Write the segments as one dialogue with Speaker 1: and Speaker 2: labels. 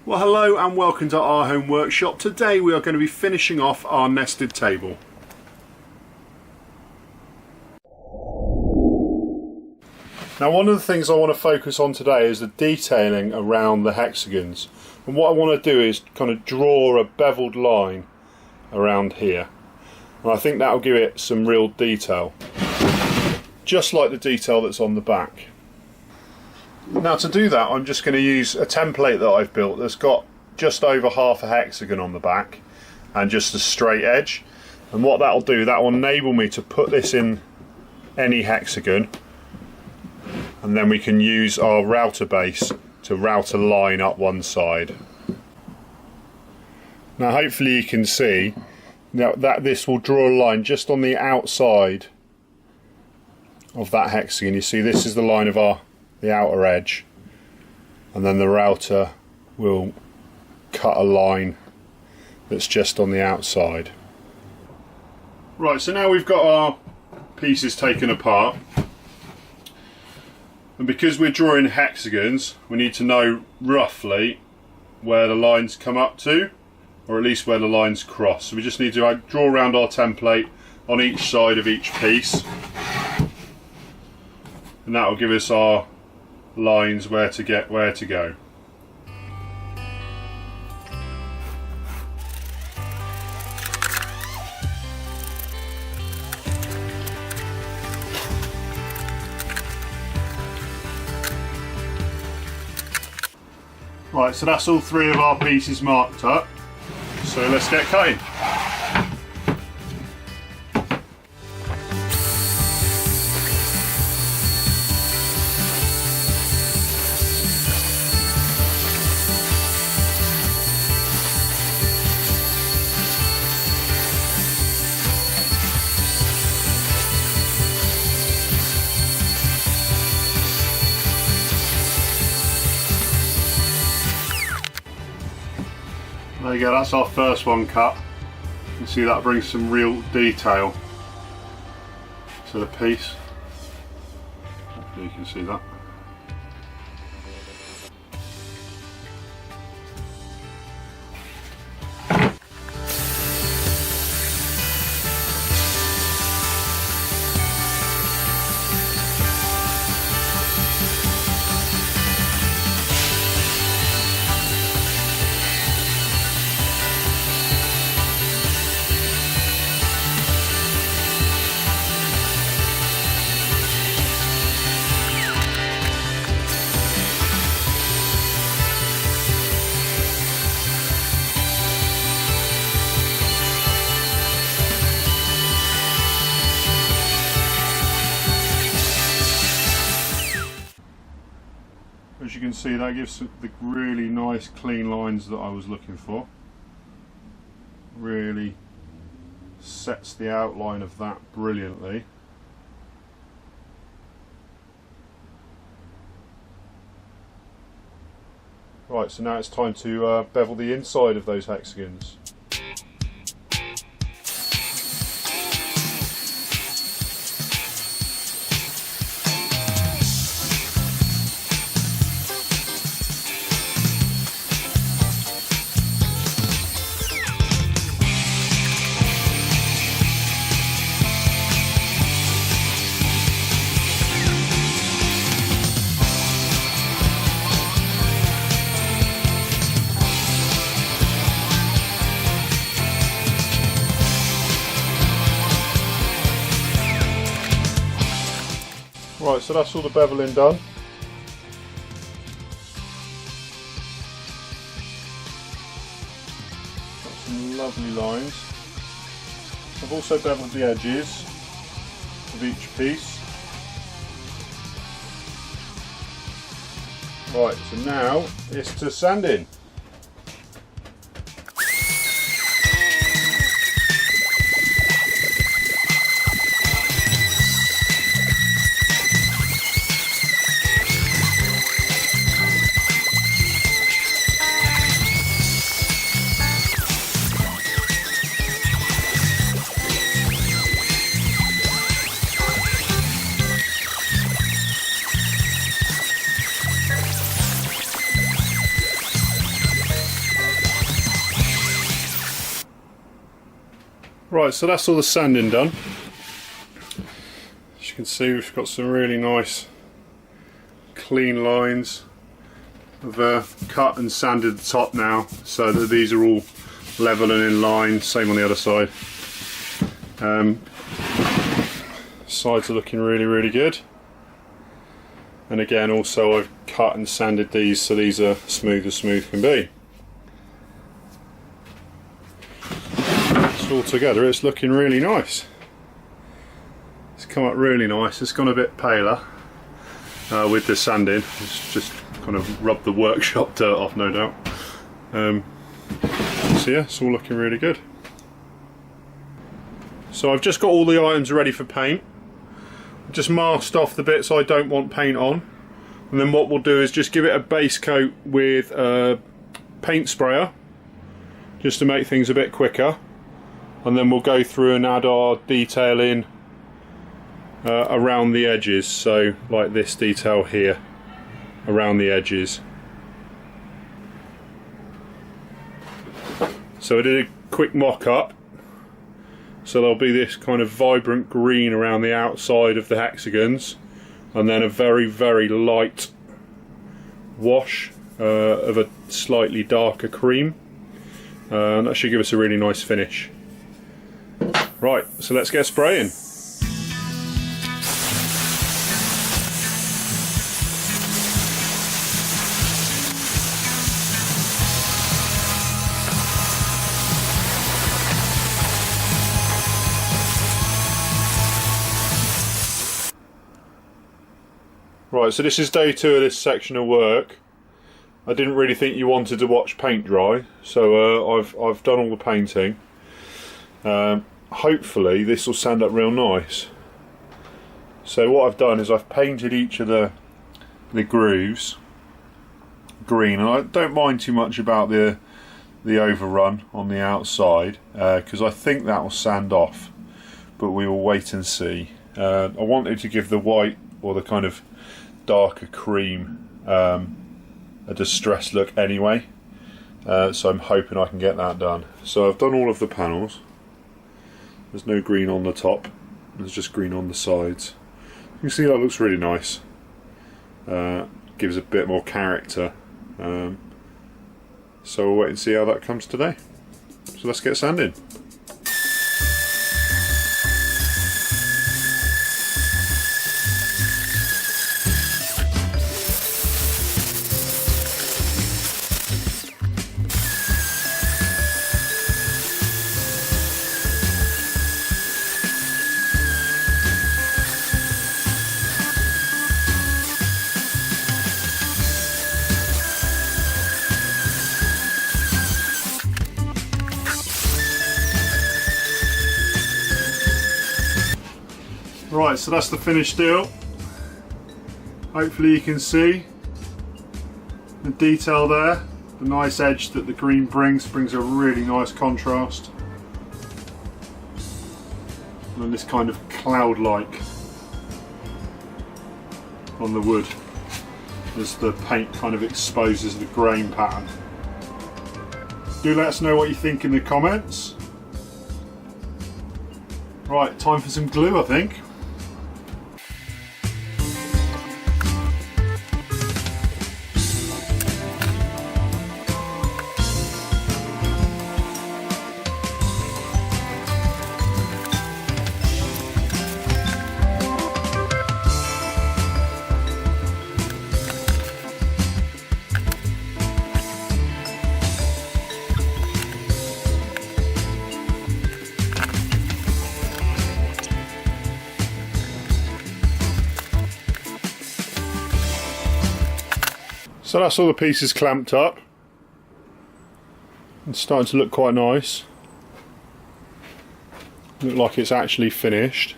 Speaker 1: Well, hello and welcome to our home workshop. Today we are going to be finishing off our nested table. Now, one of the things I want to focus on today is the detailing around the hexagons. And what I want to do is kind of draw a beveled line around here. And I think that will give it some real detail. Just like the detail that's on the back. Now, to do that, I'm just going to use a template that I've built that's got just over half a hexagon on the back and just a straight edge. And what that'll do, that will enable me to put this in any hexagon, and then we can use our router base to route a line up one side. Now, hopefully you can see now that this will draw a line just on the outside of that hexagon. You see, this is the line of the outer edge, and then the router will cut a line that's just on the outside. Right, so now we've got our pieces taken apart, and because we're drawing hexagons, we need to know roughly where the lines come up to, or at least where the lines cross. So we just need to draw around our template on each side of each piece, and that will give us our lines where to go. Right, so that's all three of our pieces marked up. So let's get cutting. There you go, that's our first one cut. You can see that brings some real detail to the piece. Hopefully you can see that. As you can see, that gives the really nice clean lines that I was looking for. Really sets the outline of that brilliantly. Right, so now it's time to bevel the inside of those hexagons. Right, so that's all the beveling done. Got some lovely lines. I've also beveled the edges of each piece. Right, so now it's to sanding. Right, so that's all the sanding done. As you can see, we've got some really nice clean lines. I've cut and sanded the top now so that these are all level and in line, same on the other side. Sides are looking really good, and again also I've cut and sanded these so these are smooth as smooth can be. So all together it's looking really nice. It's come up really nice. It's gone a bit paler with the sanding. It's just kind of rubbed the workshop dirt off, no doubt. So yeah, it's all looking really good. So I've just got all the items ready for paint. Just masked off the bits I don't want paint on, and then what we'll do is just give it a base coat with a paint sprayer just to make things a bit quicker, and then we'll go through and add our detail in around the edges, so like this detail here around the edges. So I did a quick mock-up. So there'll be this kind of vibrant green around the outside of the hexagons, and then a very light wash of a slightly darker cream, and that should give us a really nice finish. Right, so let's get spraying. Right, so this is day 2 of this section of work. I didn't really think you wanted to watch paint dry, so I've done all the painting. Hopefully this will stand up real nice. So what I've done is I've painted each of the grooves green, and I don't mind too much about the overrun on the outside because I think that will sand off, but we will wait and see. I wanted to give the white, or the kind of darker cream, a distressed look anyway, so I'm hoping I can get that done. So I've done all of the panels. There's no green on the top, there's just green on the sides. You can see that looks really nice, gives a bit more character, so we'll wait and see how that comes today. So let's get sanding. Right, so that's the finished deal. Hopefully you can see the detail there. The nice edge that the green brings a really nice contrast. And then this kind of cloud-like on the wood as the paint kind of exposes the grain pattern. Do let us know what you think in the comments. Right, time for some glue, I think. So that's all the pieces clamped up. It's starting to look quite nice. Look like it's actually finished.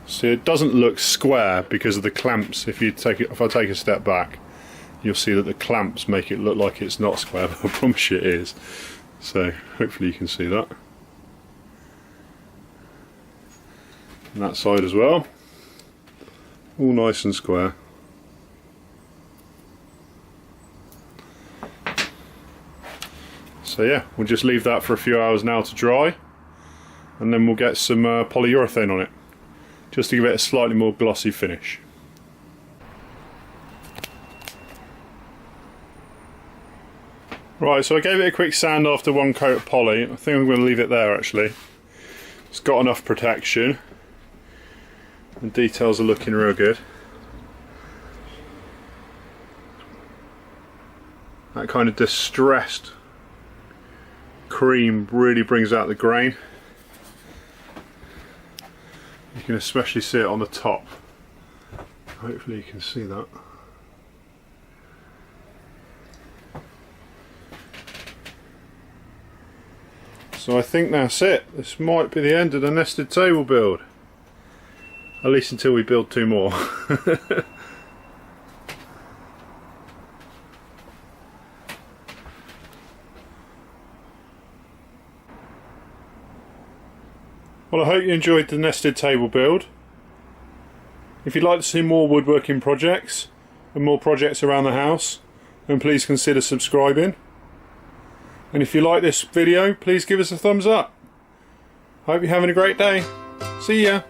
Speaker 1: See, it doesn't look square because of the clamps. If I take a step back, you'll see that the clamps make it look like it's not square, but I promise you it is. So hopefully you can see that. And that side as well, all nice and square. So yeah, we'll just leave that for a few hours now to dry, and then we'll get some polyurethane on it, just to give it a slightly more glossy finish. Right, so I gave it a quick sand after one coat of poly. I think I'm going to leave it there actually. It's got enough protection. The details are looking real good. That kind of distressed cream really brings out the grain. You can especially see it on the top. Hopefully you can see that. So I think that's it. This might be the end of the nested table build. At least until we build two more. Well, I hope you enjoyed the nested table build. If you'd like to see more woodworking projects and more projects around the house, then please consider subscribing. And if you like this video, please give us a thumbs up. Hope you're having a great day. See ya!